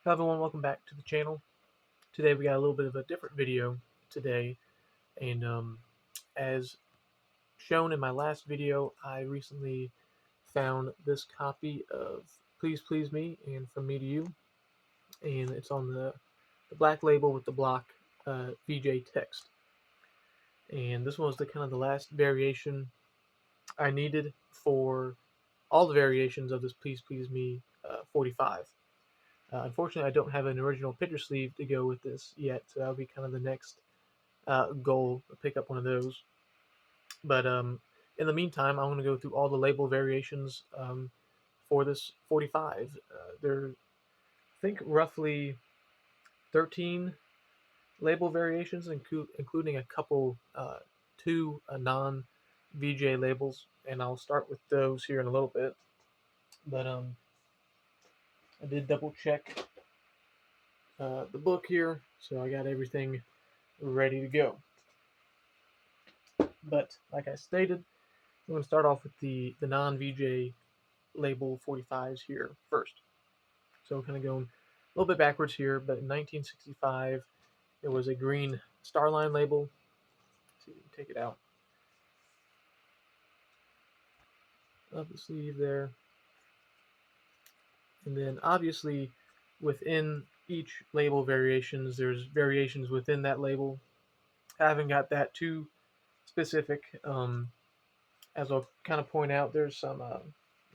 Hello everyone, welcome back to the channel. Today we got a little bit of a different video today, and as shown in my last video, I recently found this copy of Please Please Me and From Me to You, and it's on the black label with the block VJ text. And this one was the kind of the last variation I needed for all the variations of this Please Please Me 45. Unfortunately, I don't have an original picture sleeve to go with this yet, so that'll be kind of the next goal to pick up one of those. But in the meantime, I'm going to go through all the label variations for this 45. There, I think, roughly 13 label variations, including a couple two non-VJ labels, and I'll start with those here in a little bit. But I did double check the book here, so I got everything ready to go. But like I stated, I'm going to start off with the non-VJ label 45s here first. So kind of going a little bit backwards here, but in 1965, there was a green Starline label. Let's see if we can take it out of the sleeve there. And then obviously within each label variations, there's variations within that label. I haven't got that too specific. As I'll kind of point out, there's some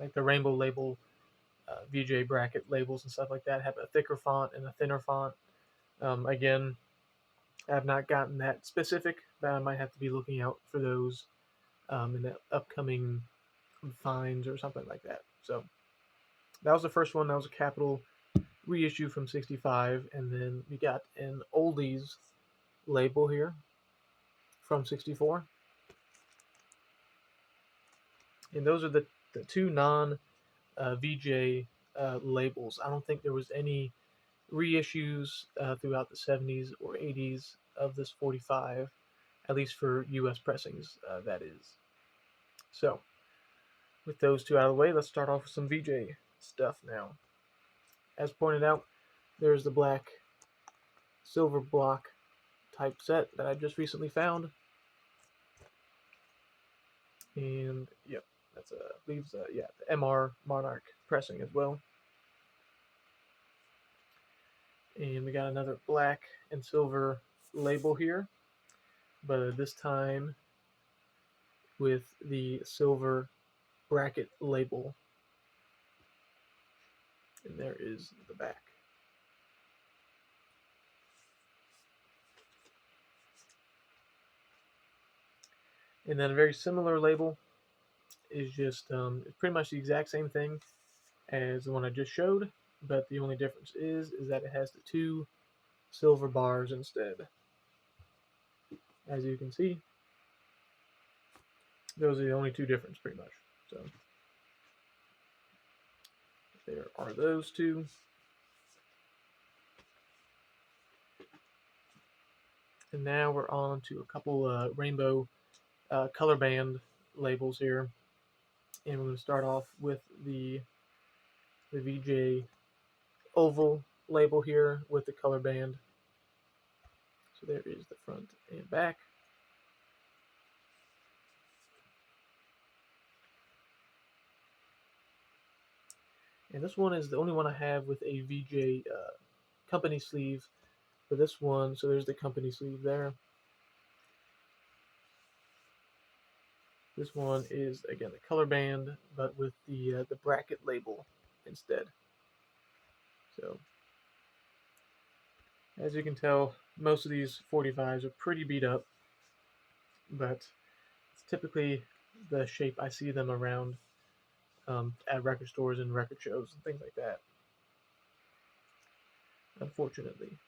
like the rainbow label VJ bracket labels and stuff like that have a thicker font and a thinner font. Again, I have not gotten that specific, but I might have to be looking out for those in the upcoming finds or something like that. So that was the first one. That was a capital reissue from 65, and then we got an Oldies label here from 64. And those are the two non-VJ labels. I don't think there was any reissues throughout the 70s or 80s of this 45, at least for US pressings, that is. So, with those two out of the way, let's start off with some VJ stuff now. As pointed out, there's the black silver block type set that I just recently found. And, yep, that's I believe yeah, the MR Monarch pressing as well. And we got another black and silver label here, but this time with the silver bracket label. And there is the back. And then a very similar label is just it's pretty much the exact same thing as the one I just showed, but the only difference is that it has the two silver bars instead. As you can see, those are the only two differences pretty much. So there are those two. And now we're on to a couple rainbow Colorband labels here. And we're going to start off with the VJ Oval label here with the Colorband. So there is the front and back. And this one is the only one I have with a VJ company sleeve for this one. So there's the company sleeve there. This one is, again, the Colorband, but with the bracket label instead. So, as you can tell, most of these 45s are pretty beat up, but it's typically the shape I see them around at record stores and record shows and things like that, unfortunately.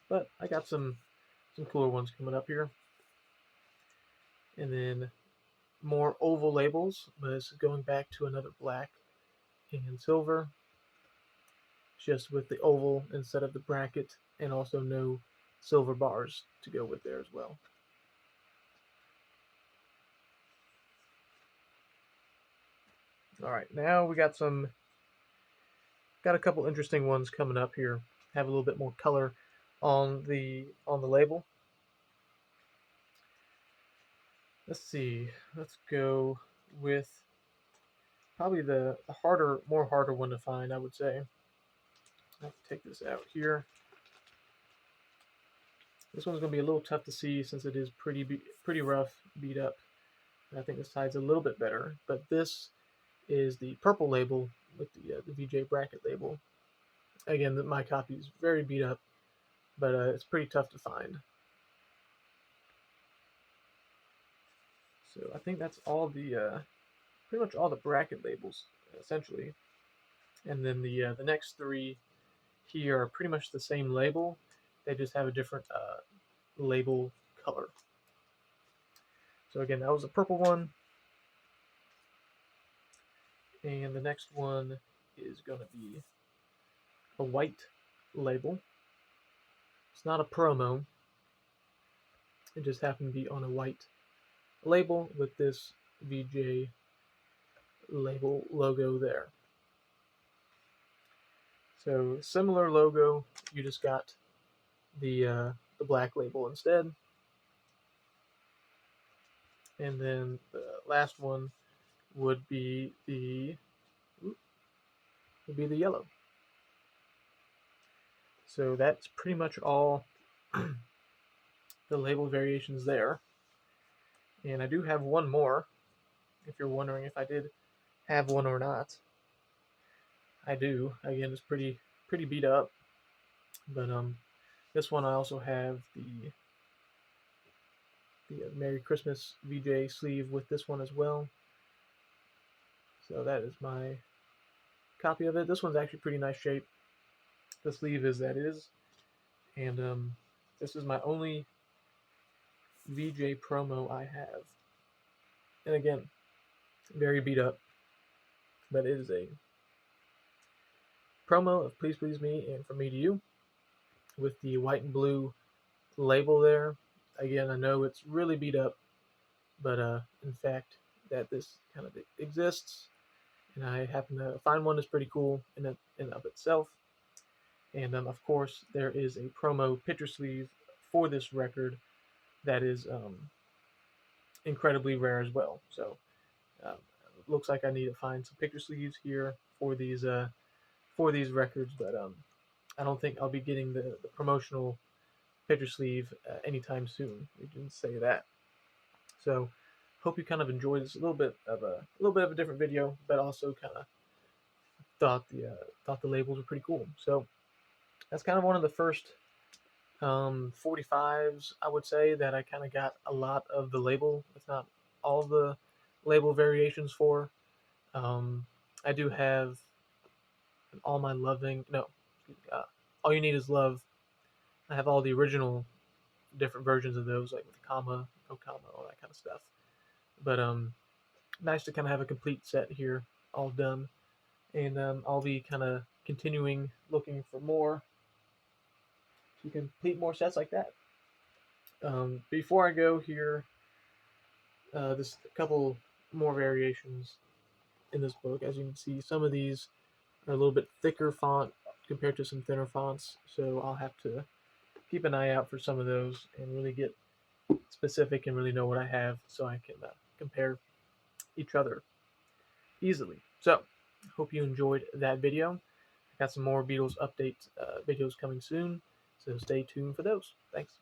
But I got some cooler ones coming up here. And then more oval labels, but it's going back to another black and silver, just with the oval instead of the bracket, and also no silver bars to go with there as well. All right, now we got some got a couple interesting ones coming up here. Have a little bit more color on the label. Let's see. Let's go with probably the more harder one to find, I would say. I have to take this out here. This one's going to be a little tough to see since it is pretty rough, beat up. I think this side's a little bit better, but this is the purple label with the VJ bracket label. Again, my copy is very beat up, but it's pretty tough to find. So I think that's all the pretty much all the bracket labels essentially, and then the next three here are pretty much the same label. They just have a different label color. So again, that was the purple one, and the next one is going to be a white label. It's not a promo. It just happened to be on a white label with this VJ label logo there. So similar logo, you just got the black label instead. And then the last one would be the yellow. So that's pretty much all the label variations there. And I do have one more, if you're wondering if I did have one or not. I do. Again, it's pretty beat up. But this one I also have the Merry Christmas VJ sleeve with this one as well. So that is my copy of it. This one's actually pretty nice shape. The sleeve is that is. And this is my only VJ promo I have. And again, very beat up. But it is a promo of Please Please Me and From Me to You with the white and blue label there. Again, I know it's really beat up, but in fact, that this kind of exists, and I happen to find one that's pretty cool in and of itself. And of course, there is a promo picture sleeve for this record that is incredibly rare as well. So looks like I need to find some picture sleeves here for these records, but I don't think I'll be getting the promotional picture sleeve anytime soon. We didn't say that. So hope you kind of enjoyed this a little bit of a different video, but also kind of thought the labels were pretty cool. So that's kind of one of the first 45s, I would say, that I kind of got a lot of the label. It's not all the label variations for. I do have All My Loving. No, All You Need Is Love. I have all the original different versions of those, like with comma, no comma, all that kind of stuff. But nice to kind of have a complete set here, all done. And I'll be kind of continuing looking for more to complete more sets like that. Before I go here, just a couple more variations in this book. As you can see, some of these are a little bit thicker font compared to some thinner fonts, so I'll have to keep an eye out for some of those and really get specific and really know what I have so I can compare each other easily. So, hope you enjoyed that video. I got some more Beatles update videos coming soon, so stay tuned for those. Thanks.